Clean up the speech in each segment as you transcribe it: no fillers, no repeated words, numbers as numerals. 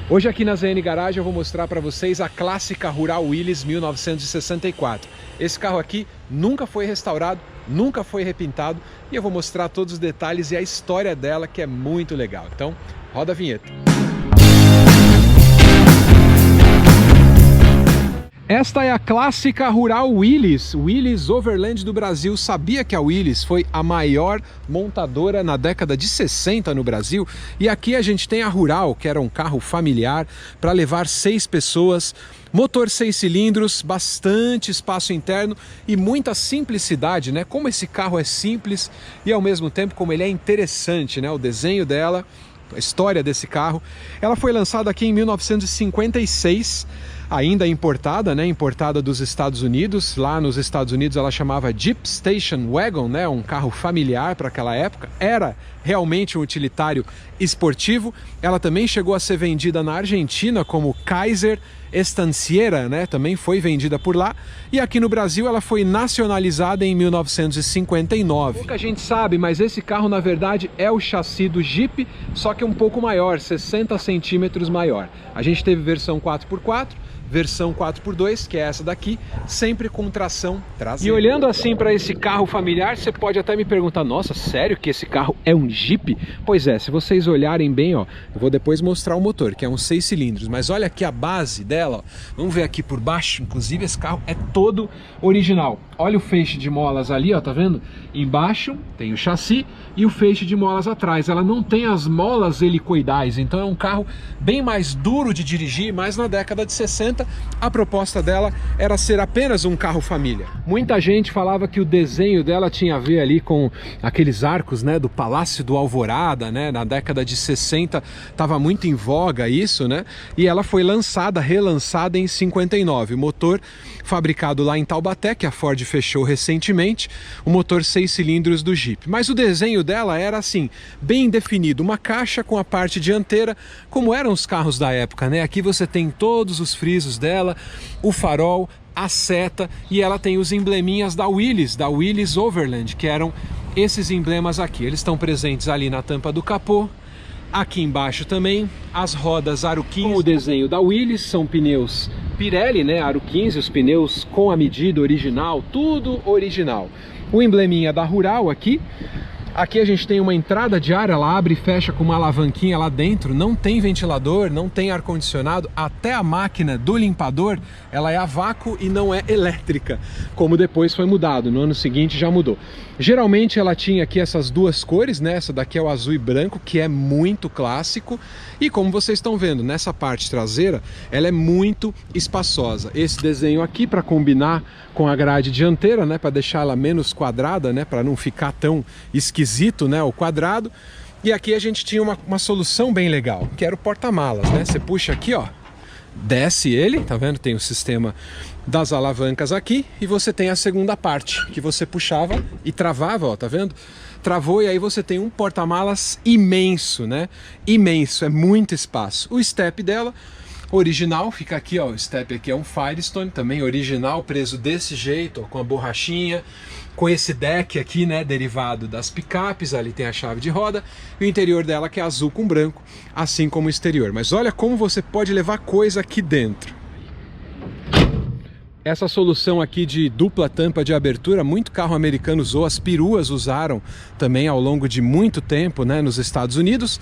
Hoje aqui na ZN Garage eu vou mostrar para vocês a clássica Rural Willys 1964. Esse carro aqui nunca foi restaurado, nunca foi repintado e eu vou mostrar todos os detalhes e a história dela, que é muito legal. Então, roda a vinheta. Esta é a clássica Rural Willys, Willys Overland do Brasil. Sabia que a Willys foi a maior montadora na década de 60 no Brasil? E aqui a gente tem a Rural, que era um carro familiar para levar 6 pessoas, motor 6 cilindros, bastante espaço interno e muita simplicidade, né? Como esse carro é simples e ao mesmo tempo como ele é interessante, né? O desenho dela, a história desse carro. Ela foi lançada aqui em 1956, ainda importada, né? Importada dos Estados Unidos. Lá nos Estados Unidos ela chamava Jeep Station Wagon, né? Um carro familiar para aquela época. Era realmente um utilitário esportivo. Ela também chegou a ser vendida na Argentina como Kaiser Estanciera, né? Também foi vendida por lá. E aqui no Brasil ela foi nacionalizada em 1959. Pouca gente sabe, mas esse carro na verdade é o chassi do Jeep, só que um pouco maior, 60 centímetros maior. A gente teve versão 4x4, versão 4x2, que é essa daqui, sempre com tração traseira. E olhando assim para esse carro familiar, você pode até me perguntar, nossa, sério que esse carro é um Jeep? Pois é, se vocês olharem bem, ó, eu vou depois mostrar o motor, que é um 6 cilindros, mas olha aqui a base dela, ó. Vamos ver aqui por baixo, inclusive esse carro é todo original. Olha o feixe de molas ali, ó, tá vendo? Embaixo tem o chassi e o feixe de molas atrás. Ela não tem as molas helicoidais, então é um carro bem mais duro de dirigir, mas na década de 60 a proposta dela era ser apenas um carro família. Muita gente falava que o desenho dela tinha a ver ali com aqueles arcos, né, do Palácio do Alvorada, né? Na década de 60 estava muito em voga isso, né? E ela foi lançada, relançada em 59. O motor fabricado lá em Taubaté, que a Ford fechou recentemente, o motor 6 cilindros do Jeep. Mas o desenho dela era assim, bem definido, uma caixa com a parte dianteira, como eram os carros da época, né? Aqui você tem todos os frisos dela, o farol, a seta, e ela tem os embleminhas da Willys Overland, que eram esses emblemas aqui. Eles estão presentes ali na tampa do capô, aqui embaixo também, as rodas Aro 15, com o desenho da Willys, são pneus Pirelli, né, Aro 15, os pneus com a medida original, tudo original. O embleminha da Rural aqui. Aqui a gente tem uma entrada de ar, ela abre e fecha com uma alavanquinha lá dentro, não tem ventilador, não tem ar-condicionado, até a máquina do limpador, ela é a vácuo e não é elétrica, como depois foi mudado, no ano seguinte já mudou. Geralmente ela tinha aqui essas duas cores, né? Essa daqui é o azul e branco, que é muito clássico, e como vocês estão vendo, nessa parte traseira, ela é muito espaçosa. Esse desenho aqui para combinar com a grade dianteira, né? Para deixar ela menos quadrada, né? Para não ficar tão esquisito, né, o quadrado. E aqui a gente tinha uma solução bem legal, que era o porta-malas, né? Você puxa aqui, ó, desce ele, tá vendo? Tem o sistema das alavancas aqui e você tem a segunda parte, que você puxava e travava, ó, tá vendo? Travou e aí você tem um porta-malas imenso, né? Imenso, é muito espaço. O step dela original, fica aqui, ó, o step aqui é um Firestone, também original, preso desse jeito, ó, com a borrachinha, com esse deck aqui, né, derivado das picapes. Ali tem a chave de roda, e o interior dela que é azul com branco, assim como o exterior. Mas olha como você pode levar coisa aqui dentro. Essa solução aqui de dupla tampa de abertura, muito carro americano usou, as peruas usaram também ao longo de muito tempo, né, nos Estados Unidos.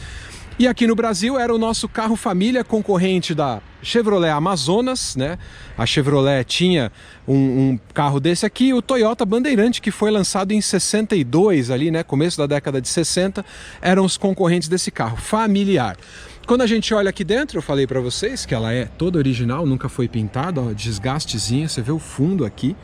E aqui no Brasil era o nosso carro família, concorrente da Chevrolet Amazonas, né? A Chevrolet tinha um carro desse aqui, o Toyota Bandeirante, que foi lançado em 62 ali, né? Começo da década de 60, eram os concorrentes desse carro familiar. Quando a gente olha aqui dentro, eu falei para vocês que ela é toda original, nunca foi pintada, ó, desgastezinho, você vê o fundo aqui.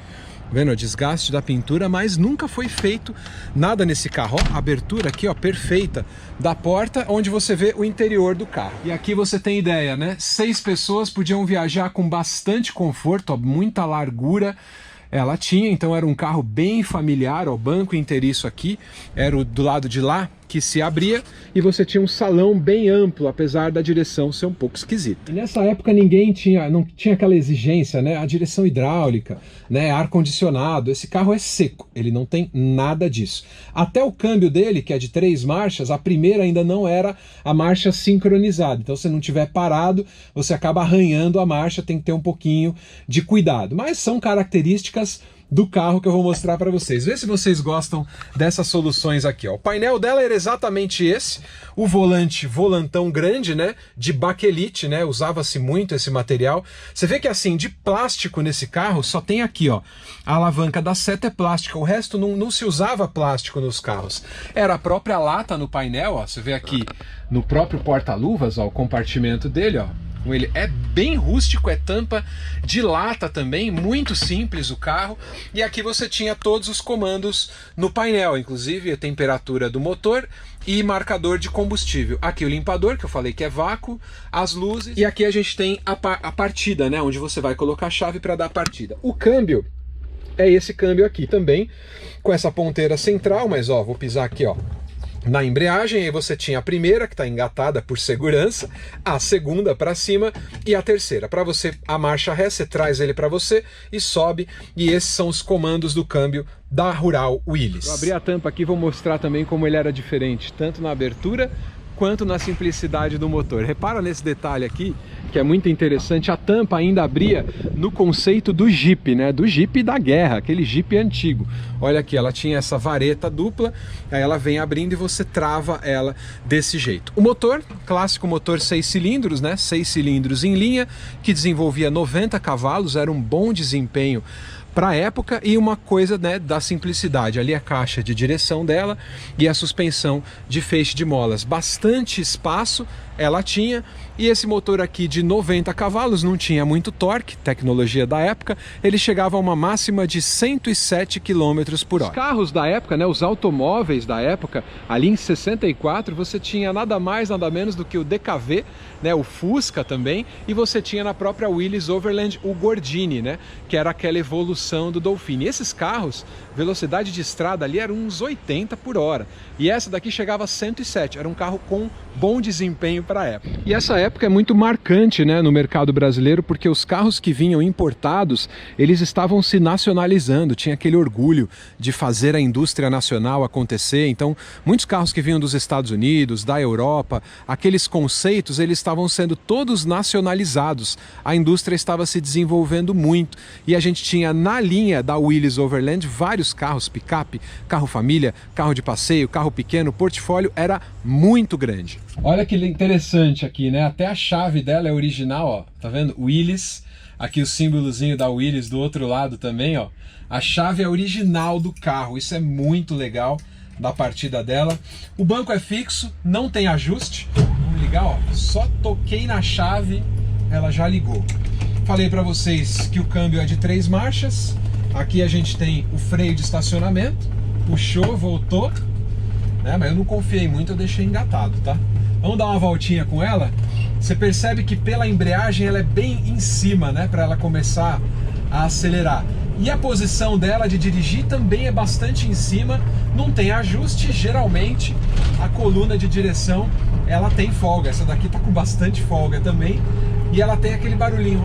Vendo o desgaste da pintura, mas nunca foi feito nada nesse carro. Ó, abertura aqui, ó, perfeita da porta, onde você vê o interior do carro. E aqui você tem ideia, né? 6 pessoas podiam viajar com bastante conforto, ó, muita largura. Ela tinha, então era um carro bem familiar, ó, o banco inteiriço aqui, era o do lado de lá, que se abria e você tinha um salão bem amplo, apesar da direção ser um pouco esquisita. E nessa época não tinha aquela exigência, né? A direção hidráulica, né? Ar-condicionado. Esse carro é seco, ele não tem nada disso. Até o câmbio dele, que é de 3 marchas, a primeira ainda não era a marcha sincronizada. Então, se não tiver parado, você acaba arranhando a marcha, tem que ter um pouquinho de cuidado. Mas são características do carro que eu vou mostrar para vocês. Vê se vocês gostam dessas soluções aqui, ó. O painel dela era exatamente esse, o volantão grande, né, de baquelite, né, usava-se muito esse material. Você vê que assim, de plástico nesse carro, só tem aqui, ó, a alavanca da seta é plástica, o resto não se usava plástico nos carros. Era a própria lata no painel, ó, você vê aqui no próprio porta-luvas, ó, o compartimento dele, ó. Ele é bem rústico, é tampa de lata também, muito simples o carro. E aqui você tinha todos os comandos no painel, inclusive a temperatura do motor e marcador de combustível. Aqui o limpador, que eu falei que é vácuo, as luzes. E aqui a gente tem a partida, né, onde você vai colocar a chave para dar a partida. O câmbio é esse câmbio aqui também, com essa ponteira central, mas ó, vou pisar aqui, ó, na embreagem. Aí você tinha a primeira, que está engatada por segurança, a segunda para cima e a terceira. Para você, a marcha ré, você traz ele para você e sobe, e esses são os comandos do câmbio da Rural Willys. Vou abrir a tampa aqui e vou mostrar também como ele era diferente, tanto na abertura quanto na simplicidade do motor. Repara nesse detalhe aqui, que é muito interessante. A tampa ainda abria no conceito do Jeep, né? Do Jeep da guerra, aquele Jeep antigo. Olha aqui, ela tinha essa vareta dupla, aí ela vem abrindo e você trava ela desse jeito. O motor, clássico motor 6 cilindros, né? 6 cilindros em linha, que desenvolvia 90 cavalos, era um bom desempenho para a época, e uma coisa, né, da simplicidade, ali a caixa de direção dela e a suspensão de feixe de molas, bastante espaço ela tinha. E esse motor aqui de 90 cavalos não tinha muito torque, tecnologia da época, ele chegava a uma máxima de 107 km por hora. Os carros da época, né, os automóveis da época, ali em 64, você tinha nada mais, nada menos do que o DKV, né, o Fusca também, e você tinha na própria Willys Overland o Gordini, né, que era aquela evolução do Dolphine. E esses carros, velocidade de estrada ali era uns 80 por hora, e essa daqui chegava a 107, era um carro com bom desempenho para a época. E essa época é muito marcante, né, no mercado brasileiro, porque os carros que vinham importados, eles estavam se nacionalizando, tinha aquele orgulho de fazer a indústria nacional acontecer. Então, muitos carros que vinham dos Estados Unidos, da Europa, aqueles conceitos, eles estavam sendo todos nacionalizados. A indústria estava se desenvolvendo muito, e a gente tinha na linha da Willys Overland vários carros, picape, carro família, carro de passeio, carro pequeno, o portfólio era muito grande. Olha que interessante aqui, né? Até a chave dela é original, ó. Tá vendo? Willys. Aqui o símbolozinho da Willys do outro lado também, ó. A chave é original do carro. Isso é muito legal da partida dela. O banco é fixo, não tem ajuste. Vamos ligar, ó. Só toquei na chave, ela já ligou. Falei para vocês que o câmbio é de 3 marchas. Aqui a gente tem o freio de estacionamento. Puxou, voltou. Né? Mas eu não confiei muito, eu deixei engatado, tá? Vamos dar uma voltinha com ela. Você percebe que pela embreagem ela é bem em cima, né? Para ela começar a acelerar. E a posição dela de dirigir também é bastante em cima. Não tem ajuste. Geralmente a coluna de direção ela tem folga. Essa daqui tá com bastante folga também. E ela tem aquele barulhinho,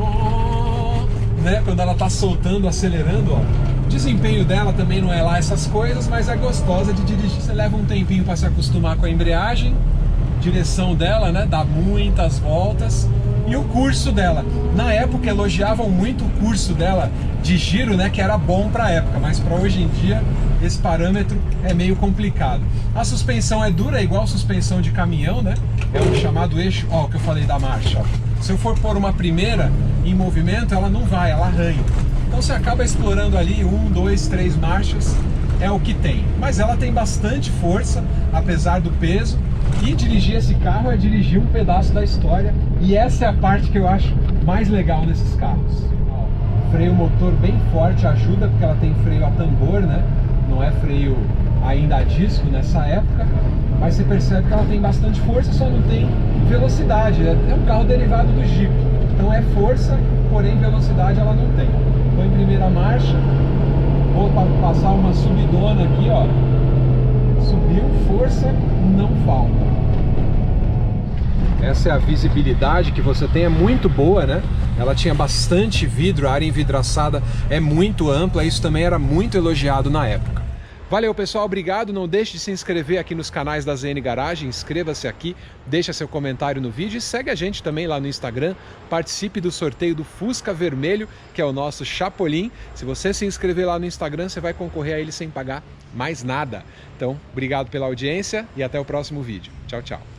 né? Quando ela tá soltando, acelerando, ó. O desempenho dela também não é lá essas coisas, mas é gostosa de dirigir. Você leva um tempinho para se acostumar com a embreagem. Direção dela, né, dá muitas voltas. E o curso dela, na época elogiavam muito o curso dela de giro, né, que era bom para a época, mas para hoje em dia esse parâmetro é meio complicado. A suspensão é dura, é igual suspensão de caminhão, né, é o chamado eixo, ó, o que eu falei da marcha, ó. Se eu for pôr uma primeira em movimento, ela não vai, ela arranha. Então você acaba explorando ali 1, 2, 3 marchas, é o que tem. Mas ela tem bastante força, apesar do peso. E dirigir esse carro é dirigir um pedaço da história. E essa é a parte que eu acho mais legal nesses carros. Ó, freio motor bem forte ajuda, porque ela tem freio a tambor, né? Não é freio ainda a disco nessa época. Mas você percebe que ela tem bastante força, só não tem velocidade. É um carro derivado do Jeep. Então é força, porém velocidade ela não tem. Estou em primeira marcha. Vou passar uma subidona aqui, ó. Subiu, força, não falta. Essa é a visibilidade que você tem, é muito boa, né? Ela tinha bastante vidro, a área envidraçada é muito ampla, isso também era muito elogiado na época. Valeu, pessoal, obrigado. Não deixe de se inscrever aqui nos canais da ZN Garagem, inscreva-se aqui, deixa seu comentário no vídeo e segue a gente também lá no Instagram, participe do sorteio do Fusca Vermelho, que é o nosso Chapolin. Se você se inscrever lá no Instagram, você vai concorrer a ele sem pagar mais nada. Então, obrigado pela audiência e até o próximo vídeo. Tchau, tchau.